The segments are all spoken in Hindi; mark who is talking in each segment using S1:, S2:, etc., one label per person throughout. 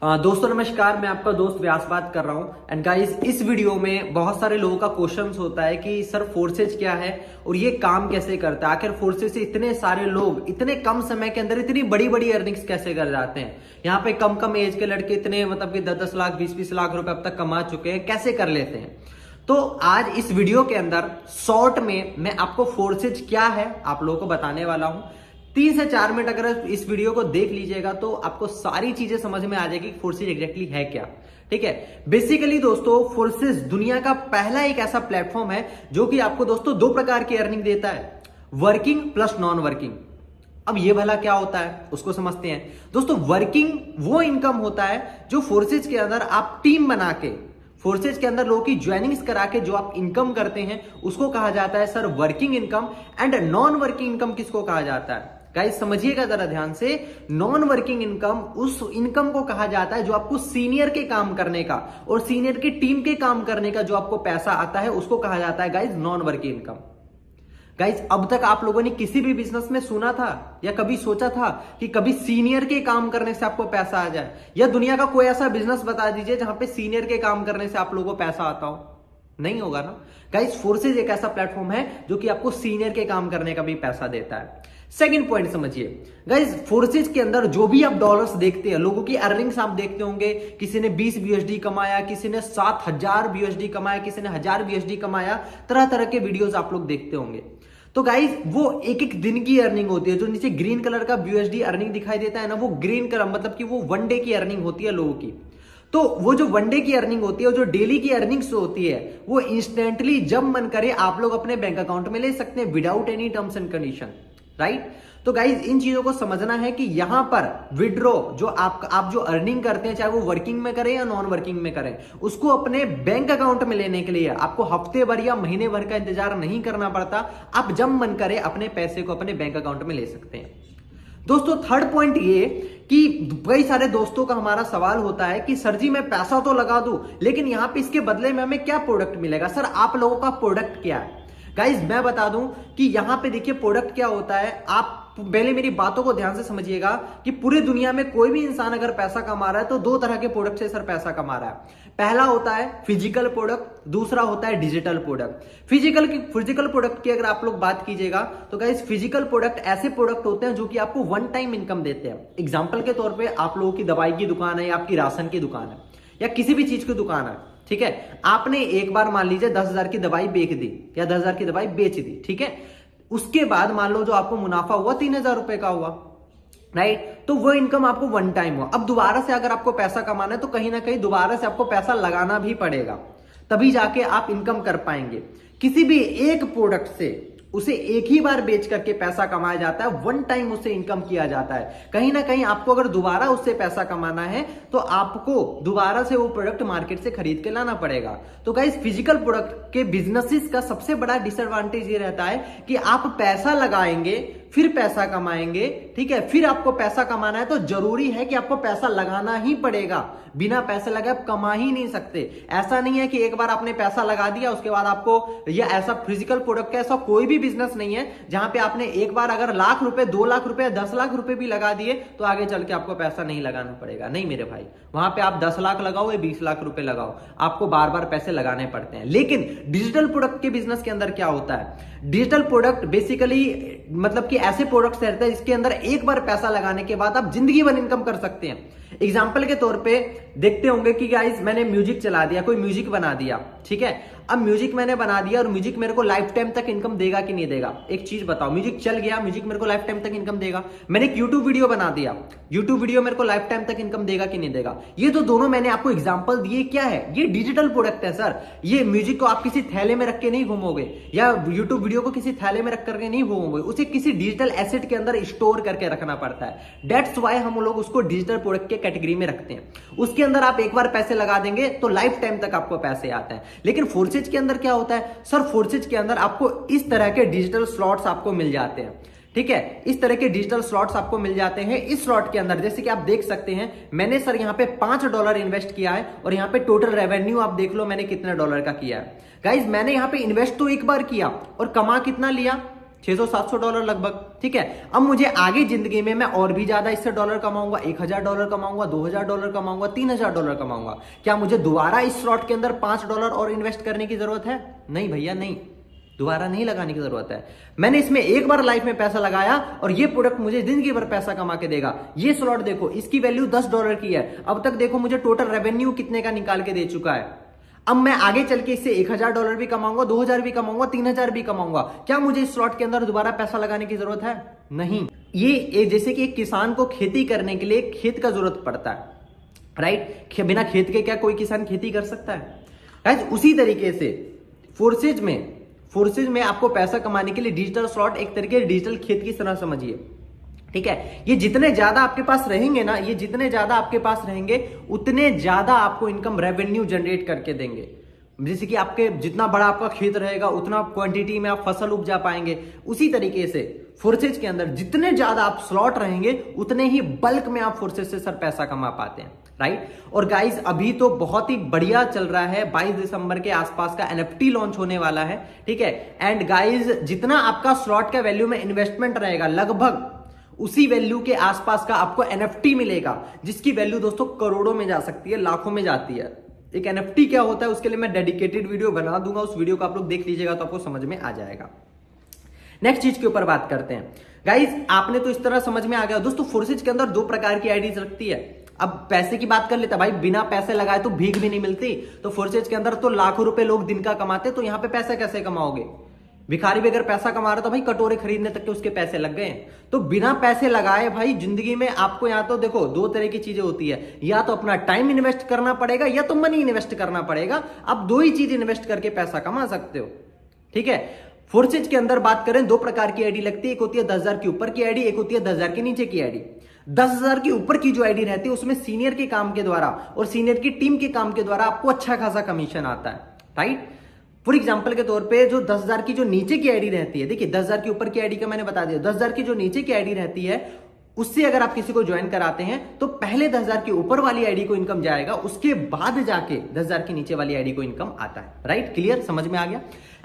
S1: दोस्तों नमस्कार, मैं आपका दोस्त व्यास बात कर रहा हूं। एंड गाइस, इस वीडियो में बहुत सारे लोगों का क्वेश्चंस होता है कि सर फोर्सेज क्या है और ये काम कैसे करता है। आखिर फोर्सेज से इतने सारे लोग इतने कम समय के अंदर इतनी बड़ी बड़ी अर्निंग्स कैसे कर जाते हैं। यहाँ पे कम कम एज के लड़के इतने मतलब कि 10-10 लाख 20-20 लाख रुपए अब तक कमा चुके हैं, कैसे कर लेते हैं। तो आज इस वीडियो के अंदर शॉर्ट में मैं आपको फोर्सेज क्या है आप लोगों को बताने वाला हूं। 3 से 4 मिनट अगर इस वीडियो को देख लीजिएगा तो आपको सारी चीजें समझ में आ जाएगी फोर्सेज एग्जैक्टली है क्या। ठीक है, बेसिकली दोस्तों फोर्सेज दुनिया का पहला एक ऐसा प्लेटफॉर्म है जो कि आपको दोस्तों 2 प्रकार की अर्निंग देता है, वर्किंग प्लस नॉन वर्किंग। अब ये भला क्या होता है उसको समझते हैं। दोस्तों वर्किंग वो इनकम होता है जो फोर्सेज के अंदर आप टीम बना के, फोर्सेज के अंदर लोगों की ज्वाइनिंग्स करा के जो आप इनकम करते हैं उसको कहा जाता है sir working income. And non working income किसको कहा जाता है गाइस, समझिएगा जरा ध्यान से। नॉन वर्किंग इनकम उस इनकम को कहा जाता है जो आपको सीनियर के काम करने का और सीनियर की टीम के काम करने का जो आपको पैसा आता है उसको कहा जाता है guys non working income. Guys, अब तक आप लोगों ने किसी भी बिजनेस में सुना था या कभी सोचा था कि कभी सीनियर के काम करने से आपको पैसा आ जाए, या दुनिया का कोई ऐसा बिजनेस बता दीजिए जहां पे सीनियर के काम करने से आप लोगों को पैसा आता हो। नहीं होगा ना गाइस। फोर्सेज एक ऐसा प्लेटफॉर्म है जो कि आपको सीनियर के काम करने का भी पैसा देता है। सेकंड पॉइंट समझिए गाइस, फोर्सेज के अंदर जो भी आप डॉलर्स देखते हैं, लोगों की अर्निंग्स आप देखते होंगे, किसी ने 20 BUSD कमाया, किसी ने 7000 BUSD कमाया, किसी ने 1000 BUSD कमाया, तरह तरह के वीडियोस आप लोग देखते होंगे। तो गाइस वो एक एक दिन की अर्निंग होती है। जो नीचे ग्रीन कलर का BUSD अर्निंग दिखाई देता है ना, वो ग्रीन कलर मतलब कि वो 1 डे की अर्निंग होती है लोगों की। तो वो जो 1 डे की अर्निंग होती है, जो डेली की अर्निंग्स होती है, वो इंस्टेंटली जब मन करे आप लोग अपने बैंक अकाउंट में ले सकते हैं without any terms and condition, right. तो गाइज इन चीजों को समझना है कि यहां पर विड्रॉ जो आप जो अर्निंग करते हैं, चाहे वो वर्किंग में करें या नॉन वर्किंग में करें, उसको अपने बैंक अकाउंट में लेने के लिए आपको हफ्ते भर या महीने भर का इंतजार नहीं करना पड़ता। आप जब मन करे अपने पैसे को अपने बैंक अकाउंट में ले सकते हैं। दोस्तों थर्ड पॉइंट ये कि कई सारे दोस्तों का हमारा सवाल होता है कि सर जी मैं पैसा तो लगा दूं, लेकिन यहां पे इसके बदले में हमें क्या प्रोडक्ट मिलेगा। सर आप लोगों का प्रोडक्ट क्या है। गाइज मैं बता दूं कि यहां पे देखिए प्रोडक्ट क्या होता है। आप पहले मेरी बातों को ध्यान से समझिएगा कि पूरी दुनिया में कोई भी इंसान अगर पैसा कमा रहा है तो 2 तरह के प्रोडक्ट से सर पैसा कमा रहा है। पहला होता है फिजिकल प्रोडक्ट, दूसरा होता है डिजिटल प्रोडक्ट। फिजिकल प्रोडक्ट की अगर आप लोग बात कीजिएगा तो गाइस फिजिकल प्रोडक्ट ऐसे प्रोडक्ट होते हैं जो कि आपको 1 टाइम इनकम देते हैं। एग्जांपल के तौर पे आप लोगों की दवाई की दुकान है या आपकी राशन की दुकान है या किसी भी चीज की दुकान है, ठीक है। आपने एक बार मान लीजिए 10,000 की दवाई बेच दी या 10,000 की दवाई बेच दी, ठीक है। उसके बाद मान लो जो आपको मुनाफा हुआ 3,000 रुपए का हुआ, राइट। तो वो इनकम आपको 1 टाइम हुआ। अब दोबारा से अगर आपको पैसा कमाना है तो कहीं ना कहीं दोबारा से आपको पैसा लगाना भी पड़ेगा, तभी जाके आप इनकम कर पाएंगे। किसी भी एक प्रोडक्ट से उसे एक ही बार बेच करके पैसा कमाया जाता है, 1 टाइम उससे इनकम किया जाता है। कहीं ना कहीं आपको अगर दोबारा उससे पैसा कमाना है तो आपको दोबारा से वो प्रोडक्ट मार्केट से खरीद के लाना पड़ेगा। तो गाइस फिजिकल प्रोडक्ट के बिजनेसेस का सबसे बड़ा डिसएडवांटेज ये रहता है कि आप पैसा लगाएंगे फिर पैसा कमाएंगे, ठीक है। फिर आपको पैसा कमाना है तो जरूरी है कि आपको पैसा लगाना ही पड़ेगा। बिना पैसे लगे आप कमा ही नहीं सकते। ऐसा नहीं है कि एक बार आपने पैसा लगा दिया उसके बाद आपको, या ऐसा फिजिकल प्रोडक्ट का ऐसा कोई भी बिजनेस नहीं है जहां पे आपने एक बार अगर लाख रुपए 2 लाख रुपए 10 लाख रुपए भी लगा दिए तो आगे चल के आपको पैसा नहीं लगाना पड़ेगा। नहीं मेरे भाई, वहां पे आप 10 लाख लगाओ या 20 लाख रुपए लगाओ, आपको बार बार पैसे लगाने पड़ते हैं। लेकिन डिजिटल प्रोडक्ट के बिजनेस के अंदर क्या होता है, डिजिटल प्रोडक्ट बेसिकली मतलब कि ऐसे प्रोडक्ट्स रहते हैं जिसके अंदर एक बार पैसा लगाने के बाद आप जिंदगी भर इनकम कर सकते हैं। एग्जाम्पल के तौर पे देखते होंगे कि गाइस मैंने म्यूजिक चला दिया, कोई म्यूजिक बना दिया, ठीक है। अब म्यूजिक मैंने बना दिया और म्यूजिक मेरे को लाइफ टाइम तक इनकम देगा कि नहीं देगा। एक चीज बताओ, म्यूजिक चल गया, म्यूजिक मेरे को लाइफ टाइम तक इनकम देगा। मैंने एक यूट्यूब वीडियो बना दिया, यूट्यूब वीडियो मेरे को लाइफ टाइम तक इनकम देगा कि नहीं देगा। ये तो दोनों मैंने आपको एग्जांपल दिए, क्या है ये डिजिटल प्रोडक्ट है सर। ये म्यूजिक को आप किसी थैले में रख के नहीं घूमोगे या यूट्यूब वीडियो को किसी थैले में रख करके नहीं घूमोगे, उसे किसी डिजिटल एसेट के अंदर स्टोर करके रखना पड़ता है। दैट्स वाई हम लोग उसको डिजिटल प्रोडक्ट के कैटेगरी में रखते हैं। उसके अंदर आप एक बार पैसे लगा देंगे तो लाइफ टाइम तक आपको पैसे आते हैं। लेकिन फोर्सेज के अंदर क्या होता है सर, फोर्सेज के अंदर आपको इस तरह के डिजिटल स्लॉट्स आपको मिल जाते हैं, ठीक है। इस तरह के डिजिटल स्लॉट्स आपको मिल जाते हैं। इस स्लॉट के अंदर जैसे कि आप देख सकते हैं मैंने सर यहाँ पे $5 इन्वेस्ट किया है और यहाँ पे टोटल रेवेन्यू आप देख लो मैंने कितने डॉलर का किया है। गाइज मैंने यहाँ पे इन्वेस्ट तो एक बार किया और कमा कितना लिया, $600-700 लगभग। ठीक है, अब मुझे आगे जिंदगी में मैं और भी ज्यादा इससे डॉलर कमाऊंगा, $1000 कमाऊंगा, $2000 कमाऊंगा, $3000 कमाऊंगा। क्या मुझे दोबारा इस स्लॉट के अंदर $5 और इन्वेस्ट करने की जरूरत है? नहीं भैया नहीं, दोबारा नहीं लगाने की जरूरत है। मैंने इसमें एक बार लाइफ में पैसा लगाया और ये प्रोडक्ट मुझे जिंदगी भर पैसा कमा के देगा। ये स्लॉट देखो, इसकी वैल्यू $10 की है, अब तक देखो मुझे टोटल रेवेन्यू कितने का निकाल के दे चुका है। अब मैं आगे चल के इससे $1000 भी कमाऊंगा, 2000 भी कमाऊंगा, 3000 भी कमाऊंगा। क्या मुझे इस स्लॉट के अंदर दोबारा पैसा लगाने की जरूरत है? नहीं। ये जैसे कि एक किसान को खेती करने के लिए खेत का जरूरत पड़ता है, राइट? बिना खेत के क्या कोई किसान खेती कर सकता है? राइट, उसी तरीके से फोर्सेज में आपको पैसा कमाने के लिए डिजिटल स्लॉट एक तरीके से डिजिटल खेत की तरह समझिए। ठीक है, ये जितने ज्यादा आपके पास रहेंगे ना, ये जितने ज्यादा आपके पास रहेंगे उतने ज्यादा आपको इनकम रेवेन्यू जनरेट करके देंगे। जैसे कि आपके जितना बड़ा आपका खेत रहेगा उतना क्वांटिटी में आप फसल उपजा पाएंगे। उसी तरीके से फोर्सेज के अंदर जितने ज्यादा आप स्लॉट रहेंगे उतने ही बल्क में आप फोर्सेज से सर पैसा कमा पाते हैं, राइट? और गाइज अभी तो बहुत ही बढ़िया चल रहा है, 22 दिसंबर के आसपास का NFT लॉन्च होने वाला है। ठीक है, एंड गाइज जितना आपका स्लॉट का वैल्यू में इन्वेस्टमेंट रहेगा लगभग उसी वैल्यू के आसपास का आपको NFT मिलेगा, जिसकी वैल्यू दोस्तों करोड़ों में जा सकती है, लाखों में जाती है। एक NFT क्या होता है उसके लिए मैं डेडिकेटेड वीडियो बना दूंगा, उस वीडियो को आप लोग देख लीजिएगा तो आपको समझ में आ जाएगा। नेक्स्ट चीज के ऊपर बात करते हैं। गाइज आपने तो इस तरह समझ में आ गया दोस्तों, फोर्सेज के अंदर 2 प्रकार की आईडीज रखती है। अब पैसे की बात कर लेते हैं भाई, बिना पैसे लगाए तो भीख भी नहीं मिलती। तो फोर्सेज के अंदर तो लाखों रुपए लोग दिन का कमाते, तो यहां पे पैसे कैसे कमाओगे? भिखारी भी अगर पैसा कमा रहा तो भाई कटोरे खरीदने तक के उसके पैसे लग गए। तो बिना पैसे लगाए भाई जिंदगी में आपको यहाँ तो देखो 2 तरह की चीजें होती है, या तो अपना टाइम इन्वेस्ट करना पड़ेगा या तो मनी इन्वेस्ट करना पड़ेगा। आप 2 ही चीज इन्वेस्ट करके पैसा कमा सकते हो। ठीक है, फोर्सेज के अंदर बात करें 2 प्रकार की आईडी लगती है, एक होती है 10,000 के ऊपर की आईडी, एक होती है 10,000 के नीचे की आईडी। 10,000 के ऊपर की जो आईडी रहती है उसमें सीनियर के काम के द्वारा और सीनियर की टीम के काम के द्वारा आपको अच्छा खासा कमीशन आता है, राइट? फॉर एग्जाम्पल के तौर पे जो 10,000 की जो नीचे की आईडी रहती है, देखिए 10,000 के ऊपर की आईडी का मैंने बता दिया, 10,000 की जो नीचे की आईडी रहती है उससे अगर आप किसी को ज्वाइन कराते हैं तो पहले 10,000 के ऊपर वाली आईडी को इनकम जाएगा, उसके बाद जाके 10,000 की नीचे वाली आईडी को इनकम आता है, राइट? क्लियर, समझ में आ गया?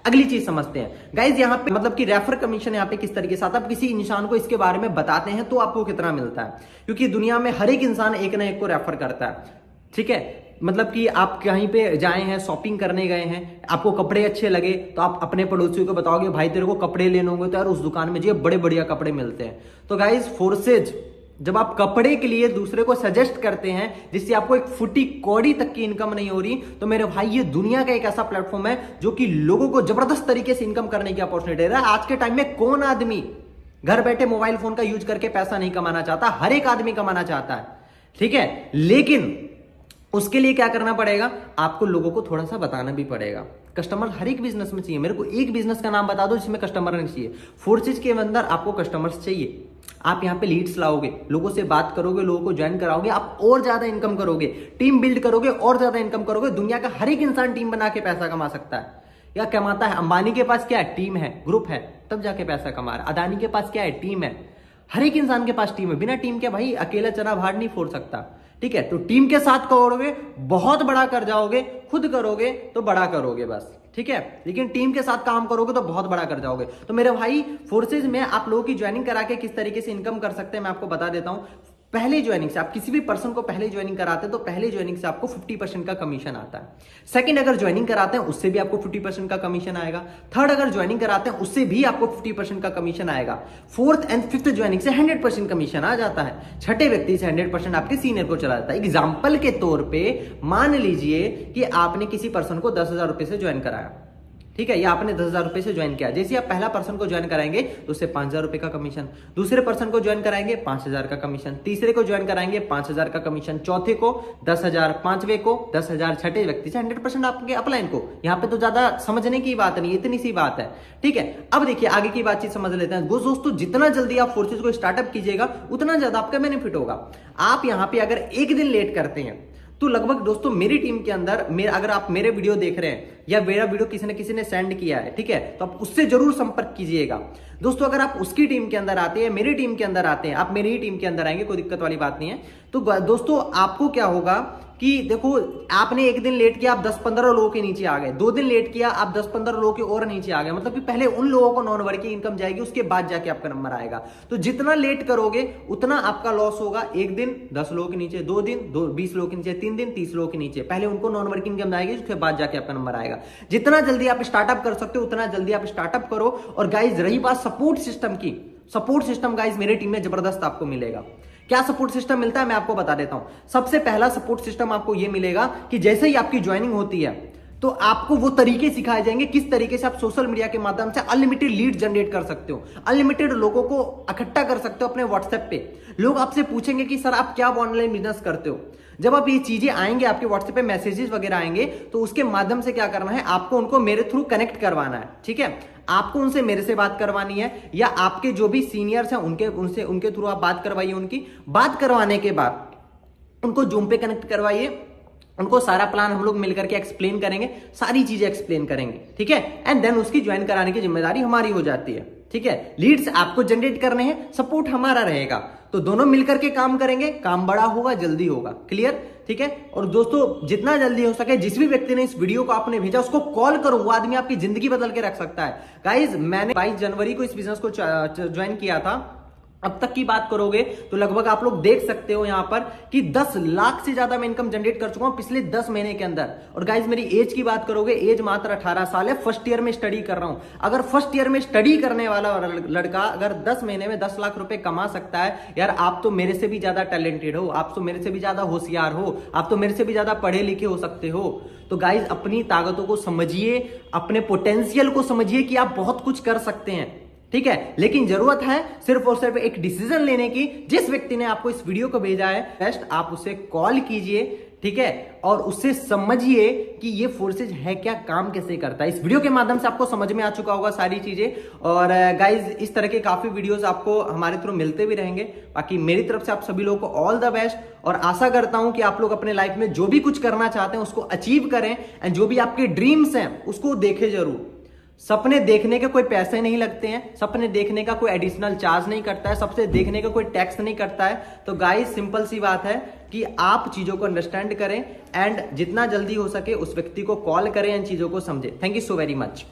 S1: अगली चीज समझते हैं गाइज, यहाँ पे मतलब कि रेफर कमीशन यहाँ पे किस तरीके से आता है। आप किसी इंसान को इसके बारे में बताते हैं तो आपको कितना मिलता है, क्योंकि दुनिया में हर एक इंसान एक ना एक को रेफर करता है। ठीक है, मतलब कि आप कहीं पे जाए हैं, शॉपिंग करने गए हैं, आपको कपड़े अच्छे लगे तो आप अपने पड़ोसियों को बताओगे भाई तेरे को कपड़े लेने होंगे तो यार उस दुकान में जो बड़े बढ़िया कपड़े मिलते हैं। तो गाइज फोर्सेज जब आप कपड़े के लिए दूसरे को सजेस्ट करते हैं जिससे आपको एक फुटी कौड़ी तक की इनकम नहीं हो रही, तो मेरे भाई ये दुनिया का एक ऐसा प्लेटफॉर्म है जो कि लोगों को जबरदस्त तरीके से इनकम करने की अपॉर्चुनिटी दे रहा है। आज के टाइम में कौन आदमी घर बैठे मोबाइल फोन का यूज करके पैसा नहीं कमाना चाहता? हर एक आदमी कमाना चाहता है। ठीक है, लेकिन उसके लिए क्या करना पड़ेगा? आपको लोगों को थोड़ा सा बताना भी पड़ेगा। कस्टमर हर एक बिजनेस में चाहिए। मेरे को एक बिजनेस का नाम बता दो जिसमें कस्टमर नहीं चाहिए। फोर्सेज के अंदर आपको कस्टमर्स चाहिए। आप यहाँ पे लीड्स लाओगे, लोगों से बात करोगे, लोगों को ज्वाइन कराओगे, आप और ज्यादा इनकम करोगे, टीम बिल्ड करोगे और ज्यादा इनकम करोगे। दुनिया का हर एक इंसान टीम बना के पैसा कमा सकता है या कमाता है। अंबानी के पास क्या है? टीम है, ग्रुप है, तब जाके पैसा कमा रहा है। अदानी के पास क्या है? टीम है। हर एक इंसान के पास टीम है। बिना टीम के भाई अकेला चना भार नहीं फोड़ सकता। ठीक है, तो टीम के साथ करोगे बहुत बड़ा कर जाओगे, खुद करोगे तो बड़ा करोगे बस। ठीक है, लेकिन टीम के साथ काम करोगे तो बहुत बड़ा कर जाओगे। तो मेरे भाई फोर्सेज में आप लोगों की ज्वाइनिंग करा के किस तरीके से इनकम कर सकते हैं मैं आपको बता देता हूं। पहले ज्वाइनिंग से आप किसी भी पर्सन को पहले ज्वाइनिंग कराते हैं तो पहले ज्वाइनिंग से आपको 50% का कमीशन आता है। सेकंड अगर ज्वाइनिंग कराते हैं उससे भी आपको 50% का कमीशन आएगा। थर्ड अगर ज्वाइनिंग कराते हैं उससे भी आपको 50% का कमीशन आएगा। फोर्थ एंड फिफ्थ ज्वाइनिंग से 100% कमीशन आ जाता है। छठे व्यक्ति से 100% आपके सीनियर को चला जाता है। एग्जाम्पल के तौर पर मान लीजिए कि आपने किसी पर्सन को 10,000 रुपए से ज्वाइन कराया। ठीक है, या आपने 10,000 रुपए से ज्वाइन किया। जैसे आप पहला पर्सन को ज्वाइन कराएंगे तो उससे 5,000 रुपए का कमीशन, दूसरे पर्सन को ज्वाइन कराएंगे 5,000 का कमीशन, तीसरे को ज्वाइन कराएंगे 5,000 का कमीशन, चौथे को 10,000, पांचवे को 10,000, छठे व्यक्ति से 100% आपके अपलाइन को। यहाँ पे तो ज्यादा समझने की बात नहीं, इतनी सी बात है। ठीक है, अब देखिए आगे की बातचीत समझ लेते हैं। दोस्तों जितना जल्दी आप फोर्सेज को स्टार्टअप कीजिएगा उतना ज्यादा आपका बेनिफिट होगा। आप यहाँ पे अगर एक दिन लेट करते हैं तो लगभग दोस्तों मेरी टीम के अंदर अगर आप मेरे वीडियो देख रहे हैं या मेरा वीडियो किसी ने सेंड किया है, ठीक है, तो आप उससे जरूर संपर्क कीजिएगा। दोस्तों अगर आप उसकी टीम के अंदर आते हैं, मेरी टीम के अंदर आते हैं, आप मेरी ही टीम के अंदर आएंगे, कोई दिक्कत वाली बात नहीं है। तो दोस्तों आपको क्या होगा कि देखो आपने एक दिन लेट किया आप 10-15 लोगों के नीचे आ गए, 2 दिन लेट किया आप 10-15 लोगों के और नीचे आ गए, मतलब कि पहले उन लोगों को नॉन वर्किंग इनकम जाएगी, उसके बाद जाके आपका नंबर आएगा। तो जितना लेट करोगे उतना आपका लॉस होगा। एक दिन 10 लोगों के नीचे, 2 दिन 20 लोगों के नीचे, 3 दिन 30 लोगों के नीचे, पहले उनको नॉन वर्किंग इनकम जाएगी, उसके बाद जाके आपका नंबर आएगा। जितना जल्दी आप स्टार्टअप कर सकते हो उतना जल्दी आप स्टार्टअप करो। और गाइज रही बात सपोर्ट सिस्टम की, सपोर्ट सिस्टम गाइज मेरी टीम में जबरदस्त आपको मिलेगा। क्या सपोर्ट सिस्टम मिलता है मैं आपको बता देता हूं। सबसे पहला सपोर्ट सिस्टम आपको यह मिलेगा कि जैसे ही आपकी ज्वाइनिंग होती है तो आपको वो तरीके सिखाए जाएंगे किस तरीके से आप सोशल मीडिया के माध्यम से अनलिमिटेड लीड जनरेट कर सकते हो, अनलिमिटेड लोगों को इकट्ठा कर सकते हो अपने व्हाट्सएप पे। लोग आपसे पूछेंगे कि सर आप क्या ऑनलाइन बिजनेस करते हो। जब आप ये चीजें आएंगे आपके व्हाट्सएप पे मैसेजेस वगैरह आएंगे तो उसके माध्यम से क्या करना है, आपको उनको मेरे थ्रू कनेक्ट करवाना है। ठीक है, आपको उनसे मेरे से बात करवानी है या आपके जो भी सीनियर्स हैं उनके थ्रू आप बात करवाइए। उनकी बात करवाने के बाद उनको जूम पे कनेक्ट करवाइए, उनको सारा प्लान हम लोग मिलकर के एक्सप्लेन करेंगे, सारी चीजें एक्सप्लेन करेंगे। ठीक है, एंड देन उसकी ज्वाइन कराने की जिम्मेदारी हमारी हो जाती है। ठीक है, लीड्स आपको जनरेट करने हैं, सपोर्ट हमारा रहेगा, तो दोनों मिलकर के काम करेंगे, काम बड़ा होगा, जल्दी होगा। क्लियर? ठीक है, और दोस्तों जितना जल्दी हो सके जिस भी व्यक्ति ने इस वीडियो को आपने भेजा उसको कॉल करो, वो आदमी आपकी जिंदगी बदल के रख सकता है। गाइज मैंने 22 जनवरी को इस बिजनेस को ज्वाइन किया था, अब तक की बात करोगे तो लगभग आप लोग देख सकते हो यहां पर कि 10 लाख से ज्यादा मैं इनकम जनरेट कर चुका हूं पिछले 10 महीने के अंदर। और गाइज मेरी एज की बात करोगे, एज मात्र 18 साल है, फर्स्ट ईयर में स्टडी कर रहा हूं। अगर फर्स्ट ईयर में स्टडी करने वाला लड़का अगर 10 महीने में 10 लाख रुपए कमा सकता है, यार आप तो मेरे से भी ज्यादा टैलेंटेड हो, आप तो मेरे से भी ज्यादा होशियार हो, आप तो मेरे से भी ज्यादा पढ़े लिखे हो सकते हो। तो गाइज अपनी ताकतों को समझिए, अपने पोटेंशियल को समझिए कि आप बहुत कुछ कर सकते हैं। ठीक है, लेकिन जरूरत है सिर्फ और सिर्फ एक डिसीजन लेने की। जिस व्यक्ति ने आपको इस वीडियो को भेजा है बेस्ट आप उसे कॉल कीजिए। ठीक है, और उससे समझिए कि ये फोर्सेज है क्या, काम कैसे करता है। इस वीडियो के माध्यम से आपको समझ में आ चुका होगा सारी चीजें। और गाइज इस तरह के काफी वीडियोस आपको हमारे थ्रू मिलते भी रहेंगे। बाकी मेरी तरफ से आप सभी लोगों को ऑल द बेस्ट, और आशा करता हूं कि आप लोग अपने लाइफ में जो भी कुछ करना चाहते हैं उसको अचीव करें, एंड जो भी आपके ड्रीम्स हैं उसको देखें जरूर। सपने देखने के कोई पैसे नहीं लगते हैं, सपने देखने का कोई एडिशनल चार्ज नहीं करता है, सपने देखने का कोई टैक्स नहीं करता है। तो गाइस सिंपल सी बात है कि आप चीजों को अंडरस्टैंड करें एंड जितना जल्दी हो सके उस व्यक्ति को कॉल करें, इन चीजों को समझें। Thank you so very much.